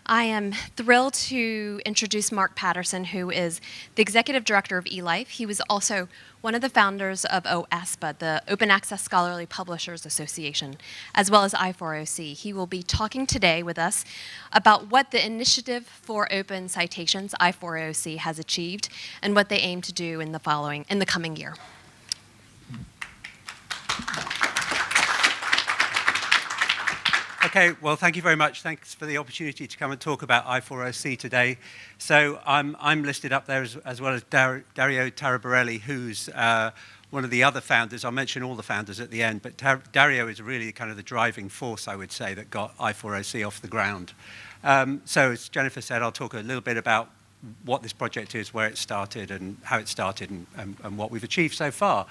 I am thrilled to introduce Mark Patterson, who is the Executive Director of eLife. He was also one of the founders of OASPA, the Open Access Scholarly Publishers Association, as well as I4OC. He will be talking today with us about what the Initiative for Open Citations, I4OC, has achieved and what they aim to do in the coming year. Okay, well, thank you very much. Thanks for the opportunity to come and talk about I4OC today. So I'm listed up there as well as Dario Taraborelli, who's one of the other founders. I'll mention all the founders at the end, but Dario is really kind of the driving force, I would say, that got I4OC off the ground. So as Jennifer said, I'll talk a little bit about what this project is, where it started, and how it started, and what we've achieved so far.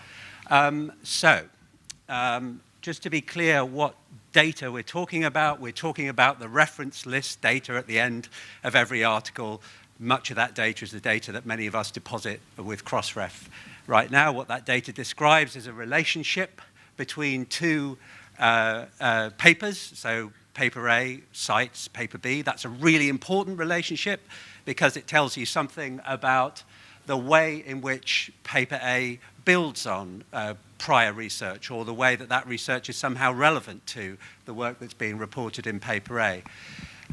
Just to be clear what data we're talking about the reference list data at the end of every article. Much of that data is the data that many of us deposit with Crossref. Right now, what that data describes is a relationship between two papers. So paper A cites paper B. That's a really important relationship because it tells you something about the way in which paper A builds on prior research, or the way that that research is somehow relevant to the work that's being reported in paper A.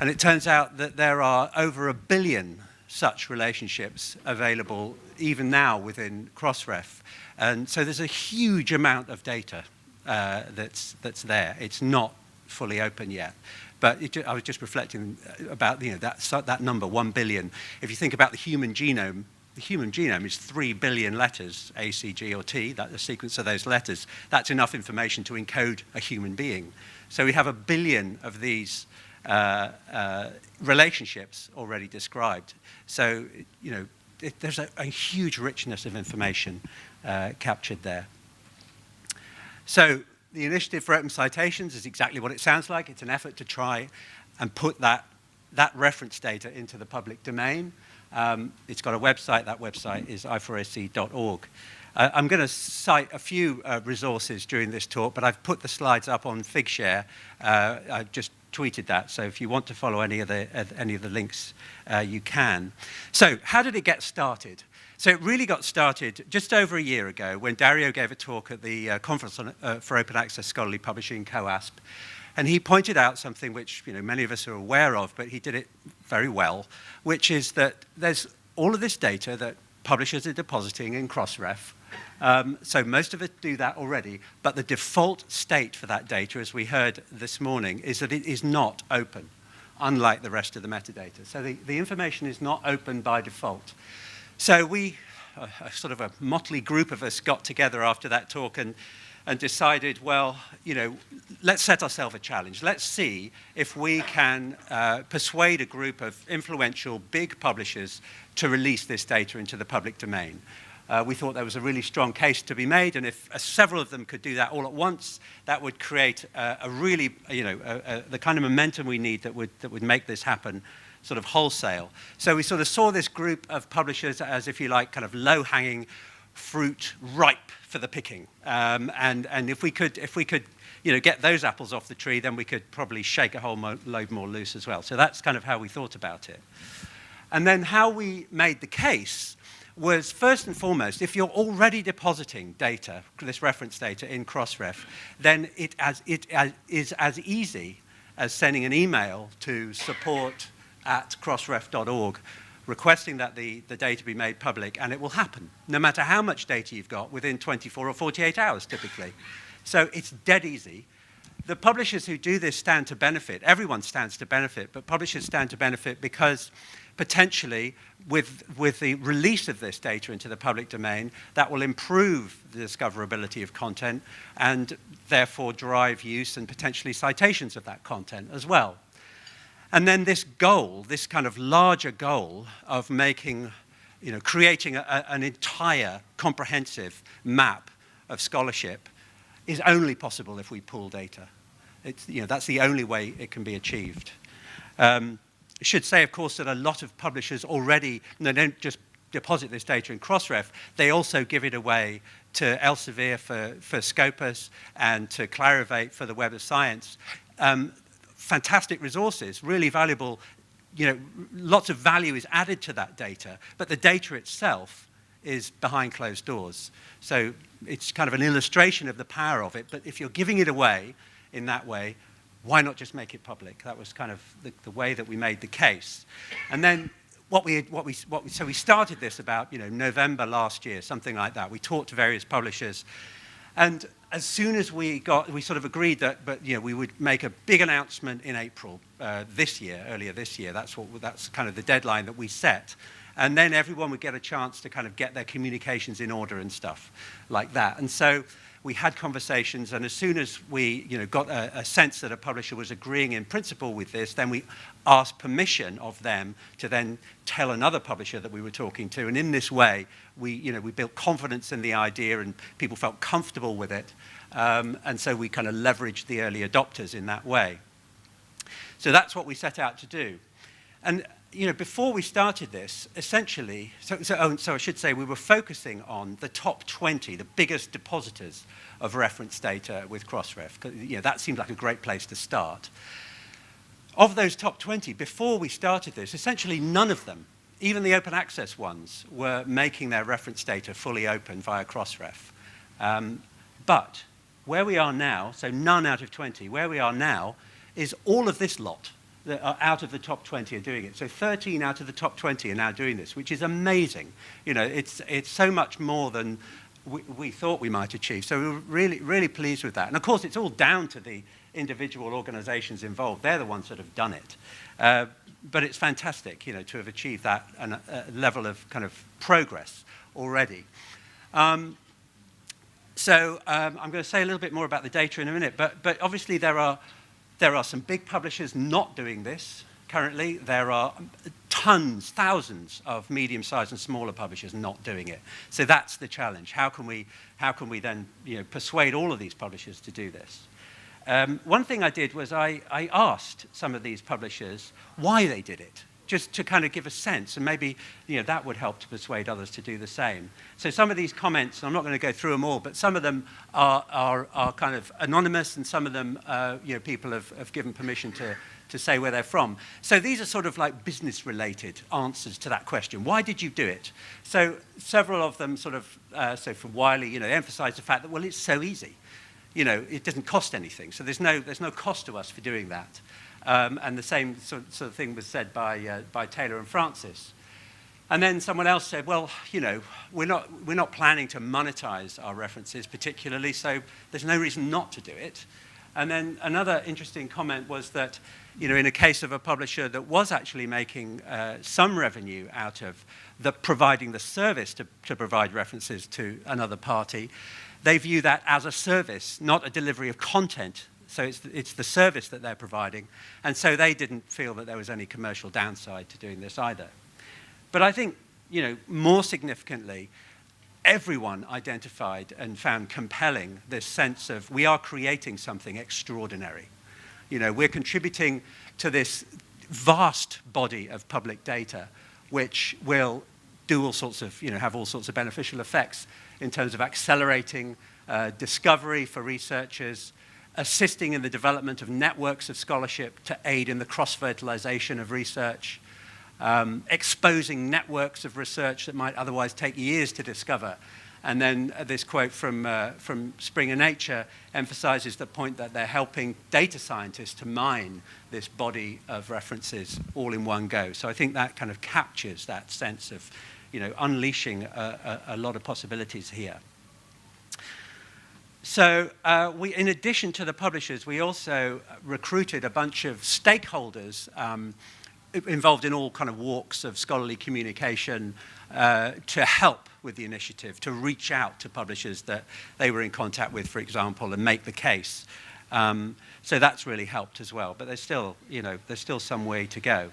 And it turns out that there are over 1 billion such relationships available even now within Crossref. And so there's a huge amount of data that's there. It's not fully open yet. But I was just reflecting about that number, 1 billion. If you think about the human genome is 3 billion letters, A, C, G, or T, that's the sequence of those letters. That's enough information to encode a human being. So we have 1 billion of these relationships already described. So, there's a huge richness of information captured there. So the Initiative for Open Citations is exactly what it sounds like. It's an effort to try and put that reference data into the public domain. It's got a website. That website is I4OC.org. I'm going to cite a few resources during this talk, but I've put the slides up on Figshare. I've just tweeted that, so if you want to follow any of the links, you can. So how did it get started? So it really got started just over a year ago when Dario gave a talk at the Conference for Open Access Scholarly Publishing, COASP. And he pointed out something which many of us are aware of, but he did it very well, which is that there's all of this data that publishers are depositing in Crossref. So most of us do that already, but the default state for that data, as we heard this morning, is that it is not open, unlike the rest of the metadata. So the information is not open by default. So we, sort of a motley group of us, got together after that talk and decided, well, let's set ourselves a challenge. Let's see if we can persuade a group of influential big publishers to release this data into the public domain. We thought there was a really strong case to be made, and if several of them could do that all at once, that would create a really, the kind of momentum we need that would make this happen sort of wholesale. So we sort of saw this group of publishers as, if you like, kind of low-hanging fruit, ripe for the picking. And if we could get those apples off the tree, then we could probably shake a whole load more loose as well. So that's kind of how we thought about it. And then how we made the case was, first and foremost, if you're already depositing data, this reference data in Crossref, then it is as easy as sending an email to support@crossref.org requesting that the data be made public, and it will happen, no matter how much data you've got, within 24 or 48 hours, typically. So it's dead easy. The publishers who do this stand to benefit. Everyone stands to benefit, but publishers stand to benefit because potentially with the release of this data into the public domain, that will improve the discoverability of content and therefore drive use and potentially citations of that content as well. And then this goal, this kind of larger goal of making, creating an entire comprehensive map of scholarship is only possible if we pool data. That's the only way it can be achieved. I should say, of course, that a lot of publishers already, they don't just deposit this data in Crossref, they also give it away to Elsevier for Scopus and to Clarivate for the Web of Science. Fantastic resources, really valuable lots of value is added to that data, but the data itself is behind closed doors. So it's kind of an illustration of the power of it, but if you're giving it away in that way, why not just make it public? That was kind of the way that we made the case. And then so we started this about November last year, something like that. We talked to various publishers, and as soon as we sort of agreed that, we would make a big announcement in April earlier this year. That's kind of the deadline that we set. And then everyone would get a chance to kind of get their communications in order and stuff like that. And so we had conversations, and as soon as we got a sense that a publisher was agreeing in principle with this, then we asked permission of them to then tell another publisher that we were talking to. And in this way, we built confidence in the idea, and people felt comfortable with it. And so we kind of leveraged the early adopters in that way. So that's what we set out to do. And before we started this, essentially, so I should say we were focusing on the top 20, the biggest depositors of reference data with Crossref. That seemed like a great place to start. Of those top 20, before we started this, essentially none of them, even the open access ones, were making their reference data fully open via Crossref. But where we are now, so none out of 20, where we are now is all of this lot that are out of the top 20 are doing it. So 13 out of the top 20 are now doing this, which is amazing. It's so much more than we thought we might achieve. So we were really, really pleased with that. And of course, it's all down to the individual organizations involved. They're the ones that have done it. But it's fantastic, to have achieved that level of kind of progress already. So I'm going to say a little bit more about the data in a minute, but obviously there are some big publishers not doing this currently. There are tons, thousands of medium-sized and smaller publishers not doing it. So that's the challenge. How can we then persuade all of these publishers to do this? One thing I did was I asked some of these publishers why they did it, just to kind of give a sense, and maybe that would help to persuade others to do the same. So some of these comments, and I'm not going to go through them all, but some of them are kind of anonymous, and some of them people have given permission to say where they're from. So these are sort of like business-related answers to that question. Why did you do it? So several of them sort of, so from Wiley, emphasize the fact that, well, it's so easy. It doesn't cost anything, so there's no cost to us for doing that. And the same sort of thing was said by Taylor and Francis. And then someone else said, well, we're not planning to monetize our references particularly, so there's no reason not to do it. And then another interesting comment was that, in a case of a publisher that was actually making some revenue out of providing the service to provide references to another party, they view that as a service, not a delivery of content. So it's the service that they're providing. And so they didn't feel that there was any commercial downside to doing this either. But I think, more significantly, everyone identified and found compelling this sense of we are creating something extraordinary. We're contributing to this vast body of public data, which will do all sorts of, have all sorts of beneficial effects in terms of accelerating discovery for researchers, assisting in the development of networks of scholarship to aid in the cross-fertilization of research, exposing networks of research that might otherwise take years to discover. And then this quote from Springer Nature emphasizes the point that they're helping data scientists to mine this body of references all in one go. So I think that kind of captures that sense of unleashing a lot of possibilities here. So in addition to the publishers, we also recruited a bunch of stakeholders involved in all kind of walks of scholarly communication to help with the initiative, to reach out to publishers that they were in contact with, for example, and make the case. So that's really helped as well. But there's still some way to go.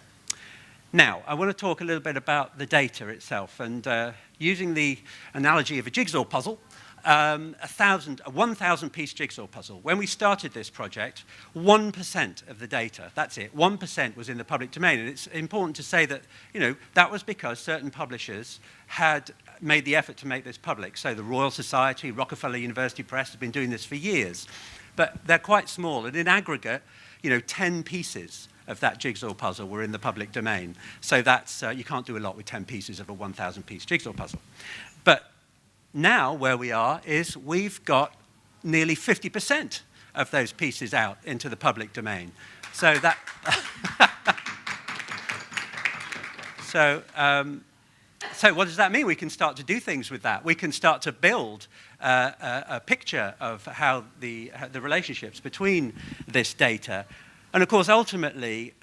Now, I want to talk a little bit about the data itself, and using the analogy of a jigsaw puzzle, a 1,000-piece jigsaw puzzle. When we started this project, 1% of the data, that's it, 1% was in the public domain. And it's important to say that, that was because certain publishers had made the effort to make this public. So the Royal Society, Rockefeller University Press have been doing this for years. But they're quite small, and in aggregate, 10 pieces of that jigsaw puzzle were in the public domain. So that's, you can't do a lot with 10 pieces of a 1,000-piece jigsaw puzzle. But now where we are is we've got nearly 50% of those pieces out into the public domain. So that... So what does that mean? We can start to do things with that. We can start to build a picture of how the relationships between this data. And of course, ultimately,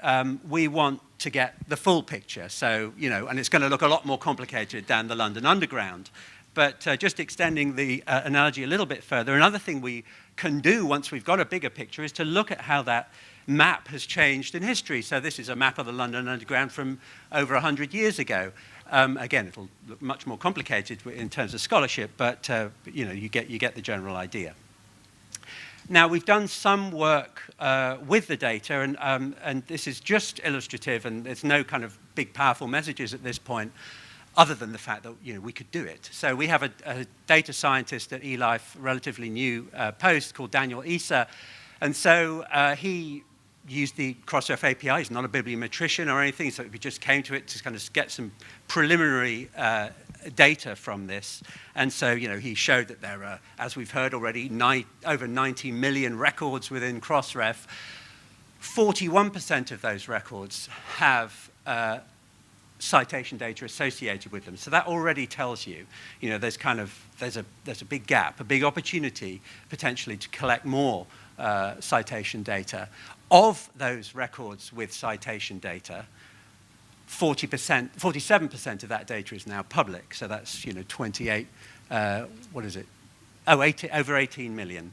we want to get the full picture. So, you know, and it's going to look a lot more complicated than the London Underground. But just extending the analogy a little bit further, another thing we can do once we've got a bigger picture is to look at how that map has changed in history. So this is a map of the London Underground from over 100 years ago. Again, it'll look much more complicated in terms of scholarship, but you know, you get the general idea. Now, we've done some work with the data, and this is just illustrative, and there's no kind of big, powerful messages at this point, other than the fact that, you know, we could do it. So we have a data scientist at eLife, relatively new post, called Daniel Issa, and so he used the Crossref API. He's not a bibliometrician or anything, so we just came to it to kind of get some preliminary data from this. And so, you know, he showed that there are, as we've heard already, over 90 million records within Crossref. 41% of those records have citation data associated with them. So that already tells you, you know, there's a big gap, a big opportunity potentially to collect more citation data. Of those records with citation data, 47% of that data is now public. So that's, you know, 28, what is it? Oh, over 18 million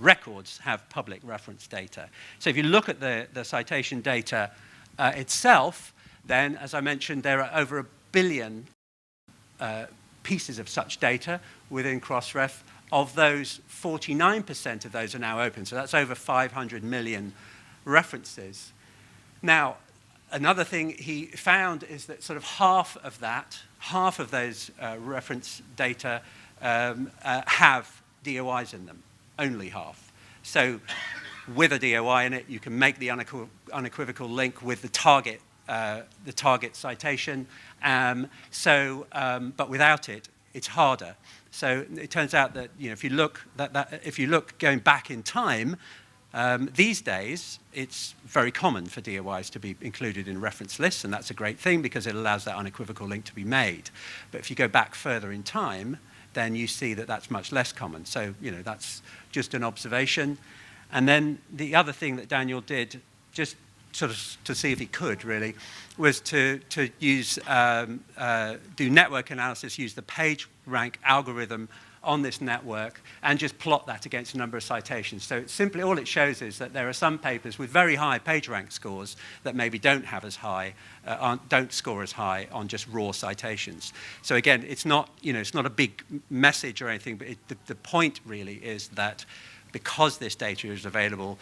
records have public reference data. So if you look at the citation data itself, then, as I mentioned, there are over 1 billion pieces of such data within Crossref. Of those, 49% of those are now open. So that's over 500 million references. Now, another thing he found is that sort of half of those reference data have DOIs in them, only half. So with a DOI in it, you can make the unequivocal link with the target citation. But without it, it's harder. So it turns out that, you know, if you look going back in time, these days it's very common for DOIs to be included in reference lists, and that's a great thing because it allows that unequivocal link to be made. But if you go back further in time, then you see that that's much less common. So, you know, that's just an observation. And then the other thing that Daniel did, just sort of to see if he could really, was to use do network analysis, use the PageRank algorithm on this network, and just plot that against a number of citations. So it's simply, all it shows is that there are some papers with very high PageRank scores that maybe don't have as high, don't score as high on just raw citations. So again, it's not, you know, it's not a big message or anything, but the point really is that because this data is available,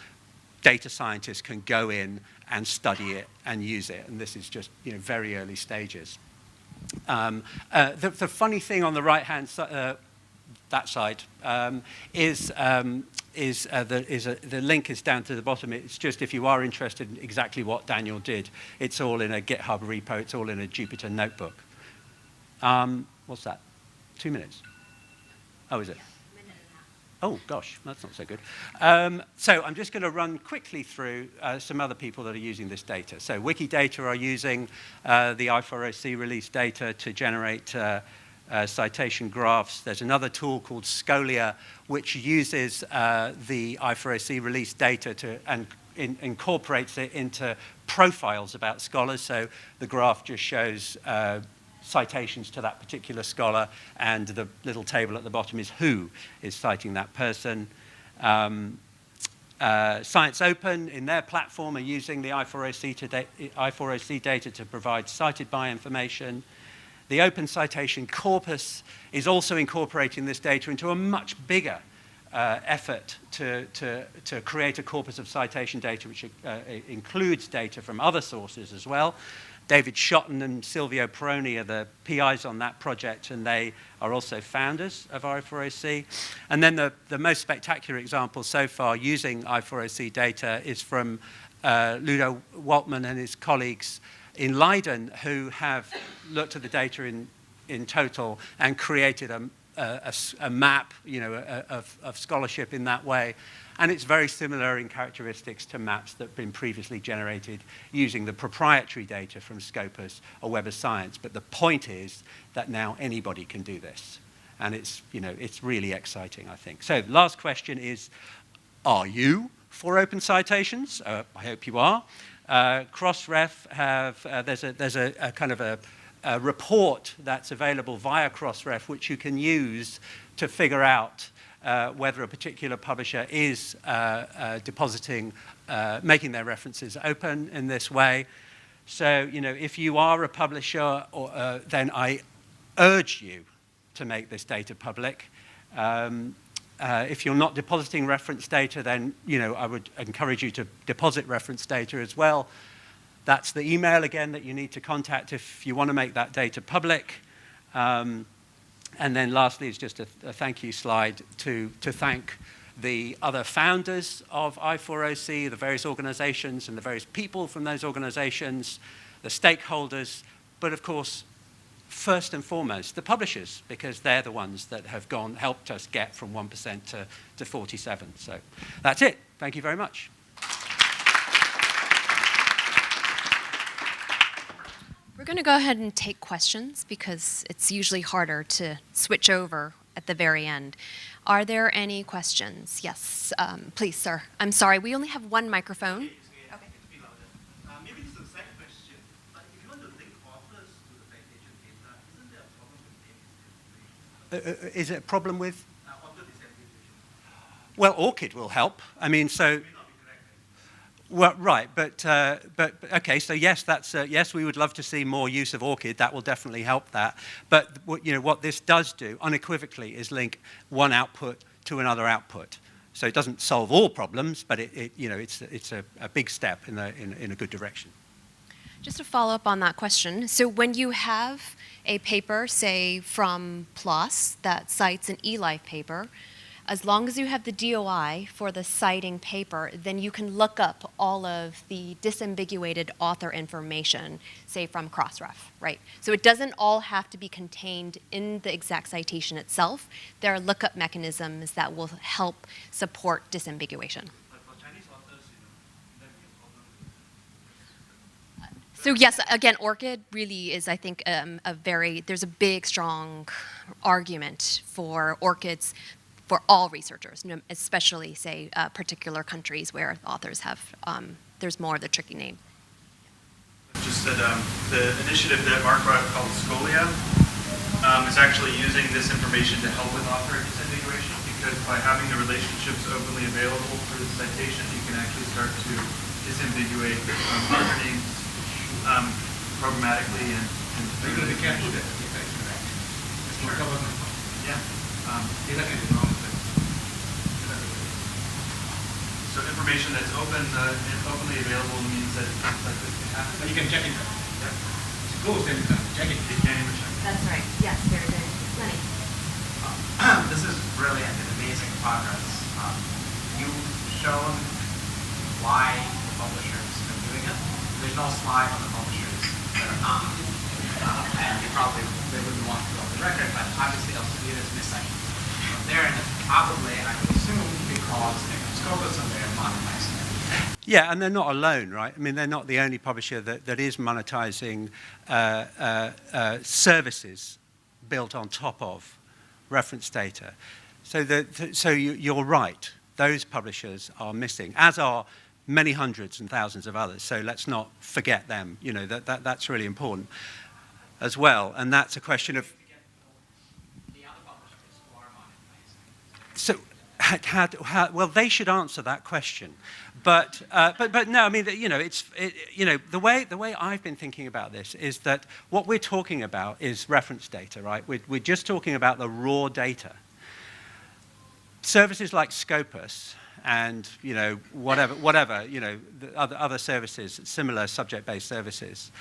data scientists can go in and study it and use it, and this is just, you know, very early stages. The funny thing on the right-hand side, that side, is the link is down to the bottom. It's just if you are interested in exactly what Daniel did, it's all in a GitHub repo. It's all in a Jupyter notebook. What's that? 2 minutes? Oh, is it? Oh, gosh, that's not so good. So I'm just going to run quickly through some other people that are using this data. So Wikidata are using the I4OC release data to generate citation graphs. There's another tool called Scholia, which uses the I4OC release data and incorporates it into profiles about scholars. So the graph just shows citations to that particular scholar, and the little table at the bottom is who is citing that person. Science Open, in their platform, are using the I4OC data to provide cited by information. The Open Citation Corpus is also incorporating this data into a much bigger effort to create a corpus of citation data which includes data from other sources as well. David Shotton and Silvio Peroni are the PIs on that project, and they are also founders of I4OC. And then the most spectacular example so far using I4OC data is from Ludo Waltman and his colleagues in Leiden, who have looked at the data in total and created a map, of scholarship in that way. And it's very similar in characteristics to maps that have been previously generated using the proprietary data from Scopus or Web of Science. But the point is that now anybody can do this. And it's really exciting, I think. So the last question is, are you for open citations? I hope you are. Crossref there's a kind of a report that's available via Crossref, which you can use to figure out whether a particular publisher is making their references open in this way. So, if you are a publisher, then I urge you to make this data public. If you're not depositing reference data, then, I would encourage you to deposit reference data as well. That's the email, again, that you need to contact if you want to make that data public. And then lastly is just a thank you slide to thank the other founders of I4OC, the various organizations and the various people from those organizations, the stakeholders, but of course, first and foremost, the publishers, because they're the ones that have helped us get from 1% to 47. So that's it. Thank you very much. We're going to go ahead and take questions because it's usually harder to switch over at the very end. Are there any questions? Yes, please, sir. I'm sorry, we only have one microphone. Okay. Maybe this is a second question, but if you want to link authors to the citation data, isn't there a problem with name disaggregation? Is it a problem with? Author disaggregation. Well, ORCID will help. I mean, so. It may not be correct. Well, right, but okay. So yes, yes. We would love to see more use of ORCID. That will definitely help that. But what this does do unequivocally is link one output to another output. So it doesn't solve all problems, but it's a big step in a good direction. Just to follow up on that question, so when you have a paper, say from PLOS, that cites an eLife paper, as long as you have the DOI for the citing paper, then you can look up all of the disambiguated author information, say from Crossref, right? So it doesn't all have to be contained in the exact citation itself. There are lookup mechanisms that will help support disambiguation. But for Chinese authors, that be a problem. So yes, again, ORCID really is, I think, there's a big, strong argument for ORCIDs for all researchers, especially, say, particular countries where authors have, there's more of the tricky name. Just that the initiative that Mark brought up called Scolia is actually using this information to help with author disambiguation, because by having the relationships openly available for the citation, you can actually start to disambiguate author names programmatically and Because we can't do that. It's more government. yeah. Data can be wrong. So information that's open and openly available means that things like this can happen. But you can check it. Yeah. Suppose then you can check it. You can't even check. That's right. Yes, there's plenty. This is really an amazing progress. You've shown why the publishers are doing it. There's no slide on the publishers that are not. And they wouldn't want to go on the record, but obviously Elsevier is missing from there, and it's probably, I would assume, because Scopus and they're monetizing it. Yeah, and they're not alone, right? I mean, they're not the only publisher that is monetizing services built on top of reference data. So you're right. Those publishers are missing, as are many hundreds and thousands of others. So let's not forget them. That's really important as well. And that's a question of. The other publishers who are monetizing. So. Well, they should answer that question, but no. I mean, the way I've been thinking about this is that what we're talking about is reference data, right? We're just talking about the raw data. Services like Scopus and whatever the other services, similar subject-based services,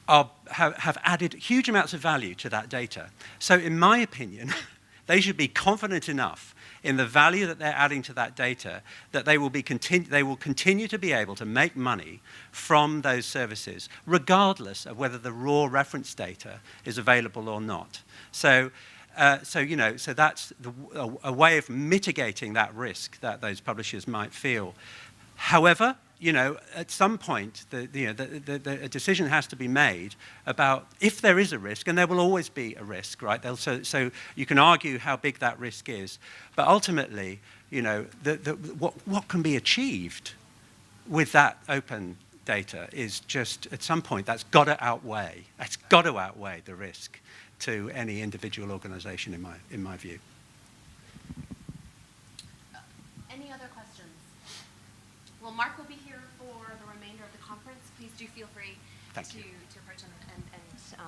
have added huge amounts of value to that data. So, in my opinion, They should be confident enough in the value that they're adding to that data that they will continue to be able to make money from those services, regardless of whether the raw reference data is available or not. So that's a way of mitigating that risk that those publishers might feel. However, at some point, a decision has to be made about if there is a risk, and there will always be a risk, right? So you can argue how big that risk is, but ultimately, what can be achieved with that open data is just, at some point, that's got to outweigh the risk to any individual organization, in my view. Any other questions? Well, Mark will be here for the remainder of the conference. Please do feel free to approach him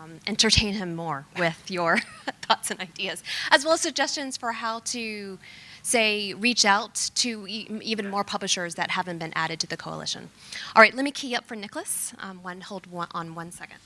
and entertain him more with your thoughts and ideas, as well as suggestions for how to, say, reach out to even more publishers that haven't been added to the coalition. All right, let me key up for Nicholas. Hold on 1 second.